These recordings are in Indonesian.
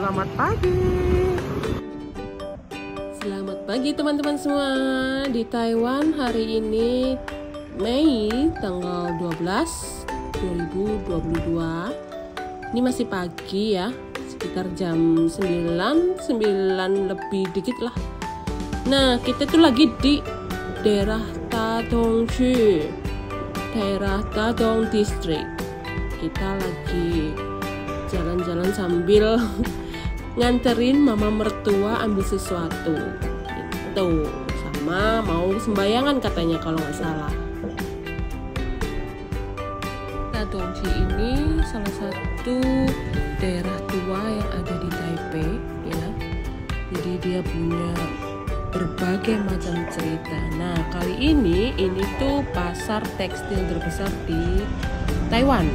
Selamat pagi. Selamat pagi teman-teman semua. Di Taiwan hari ini Mei tanggal 12 2022. Ini masih pagi ya, sekitar jam 9 lebih dikit lah. Nah, kita tuh lagi di daerah Tadong District. Kita lagi jalan-jalan sambil nganterin mama mertua ambil sesuatu gitu, sama mau sembayangan katanya kalau nggak salah. Tadongji ini salah satu daerah tua yang ada di Taipei ya, jadi dia punya berbagai macam cerita. Nah, kali ini tuh pasar tekstil terbesar di Taiwan.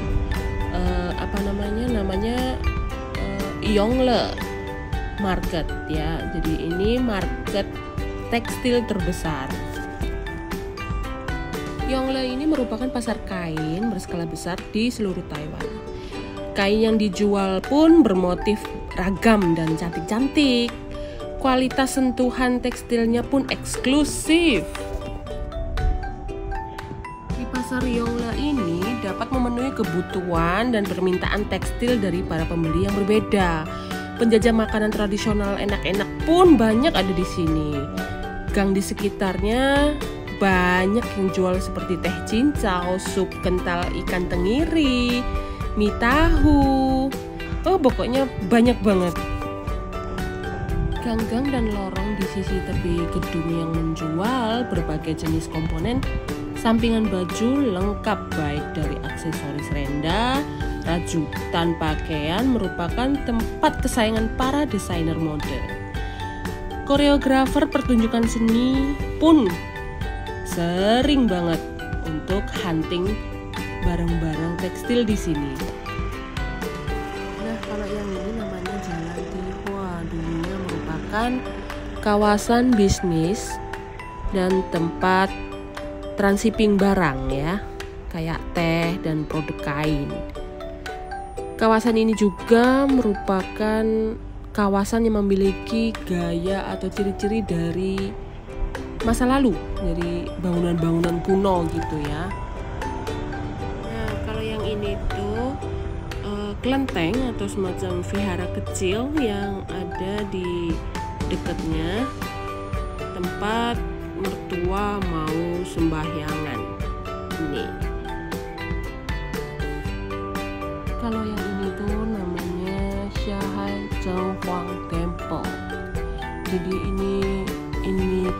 Namanya Yongle Market ya. Jadi ini market tekstil terbesar. Yongle ini merupakan pasar kain berskala besar di seluruh Taiwan. Kain yang dijual pun bermotif ragam dan cantik-cantik. Kualitas sentuhan tekstilnya pun eksklusif. Di pasar Yongle ini dapat memenuhi kebutuhan dan permintaan tekstil dari para pembeli yang berbeda. Penjajah makanan tradisional enak-enak pun banyak ada di sini. Gang di sekitarnya banyak yang jual seperti teh cincau, sup kental ikan tenggiri, mie tahu. Pokoknya banyak banget. Gang-gang dan lorong di sisi tepi gedung yang menjual berbagai jenis komponen sampingan baju lengkap, baik dari aksesoris rendah, rajutan pakaian, merupakan tempat kesayangan para desainer mode. Koreografer pertunjukan seni pun sering banget untuk hunting barang-barang tekstil di sini. Nah, kalau yang ini namanya Jalan Tihua, dulunya merupakan kawasan bisnis dan tempat transshipping barang ya, kayak teh dan produk kain. Kawasan ini juga merupakan kawasan yang memiliki gaya atau ciri-ciri dari masa lalu, dari bangunan-bangunan kuno gitu ya. Nah, kalau yang ini tuh kelenteng atau semacam vihara kecil yang ada di dekatnya tempat mertua mau sembahyangan ini. Kalau yang ini tuh namanya Shahai Zhenghuang Temple. Jadi ini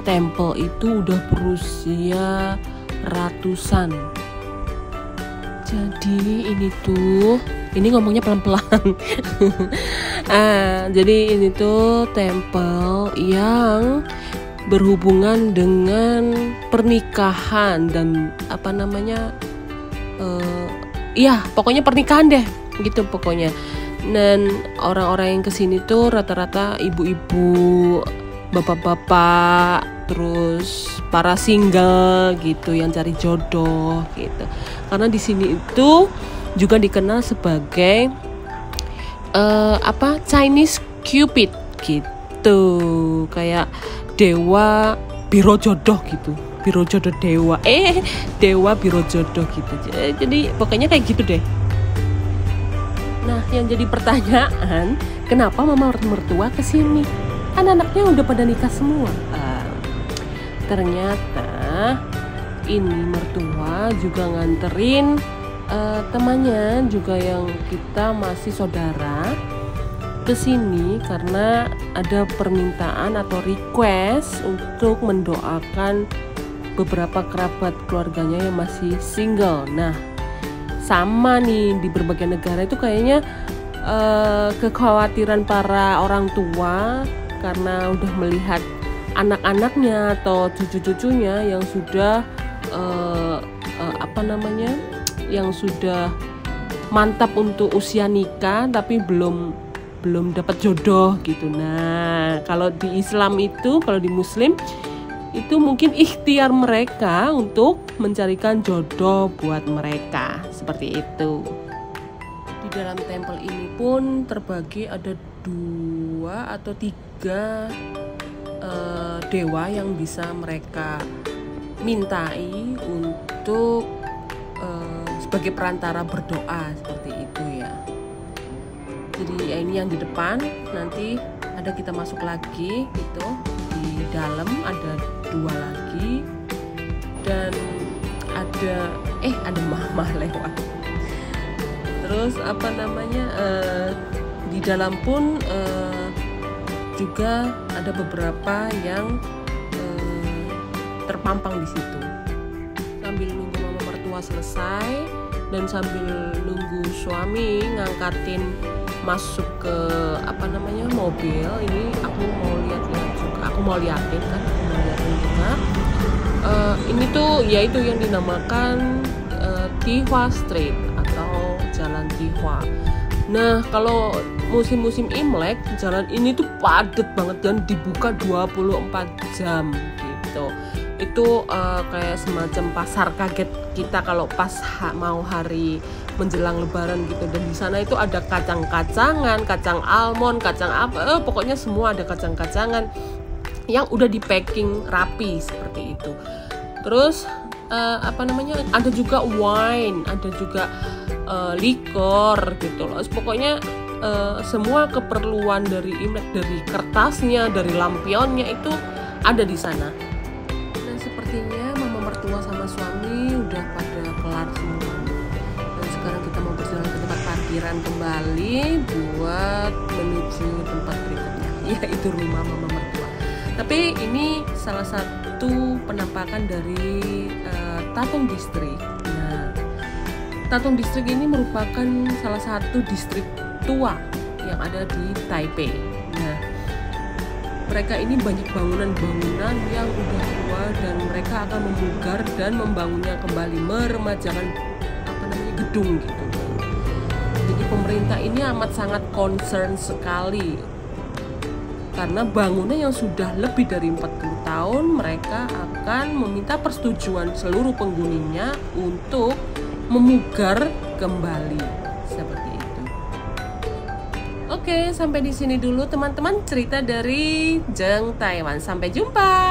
temple itu udah berusia ratusan. Jadi ini ngomongnya pelan-pelan. Jadi ini tuh temple yang berhubungan dengan pernikahan dan pokoknya pernikahan deh gitu pokoknya. Dan orang-orang yang kesini tuh rata-rata ibu-ibu, bapak-bapak, terus para single gitu yang cari jodoh gitu. Karena di sini itu juga dikenal sebagai Chinese Cupid gitu, kayak dewa biro jodoh gitu, biro jodoh dewa biro jodoh gitu. Jadi pokoknya kayak gitu deh. Nah, yang jadi pertanyaan, kenapa mama mertua kesini? Kan anaknya udah pada nikah semua. Ternyata ini mertua juga nganterin temannya juga yang kita masih saudara ke sini karena ada permintaan atau request untuk mendoakan beberapa kerabat keluarganya yang masih single. Nah, sama nih di berbagai negara itu kayaknya kekhawatiran para orang tua karena udah melihat anak-anaknya atau cucu-cucunya yang sudah yang sudah mantap untuk usia nikah tapi belum dapat jodoh gitu. Nah, kalau di Islam itu, kalau di Muslim itu mungkin ikhtiar mereka untuk mencarikan jodoh buat mereka, seperti itu. Di dalam tempel ini pun terbagi ada 2 atau 3 dewa yang bisa mereka mintai untuk sebagai perantara berdoa, seperti itu ya. Jadi ya ini yang di depan, nanti ada kita masuk lagi gitu, di dalam ada 2 lagi, dan ada mama lewat. Terus di dalam pun juga ada beberapa yang terpampang di situ. Sambil nunggu mama mertua selesai dan sambil nunggu suami ngangkatin masuk ke mobil, ini aku mau lihat-lihat juga. Aku mau liatin juga. Ini tuh yaitu yang dinamakan Tihwa Street atau Jalan Tihwa. Nah, kalau musim-musim Imlek, jalan ini tuh padat banget dan dibuka 24 jam gitu. Itu kayak semacam pasar kaget kita kalau pas mau hari menjelang Lebaran gitu. Dan di sana itu ada kacang-kacangan, kacang almond, kacang apa, pokoknya semua ada kacang-kacangan yang udah di packing rapi seperti itu. Terus ada juga wine, ada juga likor gitu loh. Pokoknya semua keperluan dari Imlek, dari kertasnya, dari lampionnya itu ada di sana. Dan sepertinya mama mertua sama suami udah pada kelar semua. Dan sekarang kita mau berjalan ke tempat parkiran kembali buat menuju tempat berikutnya, yaitu rumah mama mertua. Tapi ini salah satu penampakan dari Tatung District. Nah, Tatung District ini merupakan salah satu distrik tua yang ada di Taipei. Nah, mereka ini banyak bangunan-bangunan yang udah tua dan mereka akan memugar dan membangunnya kembali, meremajakan gedung gitu. Jadi pemerintah ini amat sangat concern sekali karena bangunan yang sudah lebih dari 40 tahun, mereka akan meminta persetujuan seluruh penghuninya untuk memugar kembali seperti itu. Oke, sampai di sini dulu teman-teman cerita dari Jeng Taiwan. Sampai jumpa.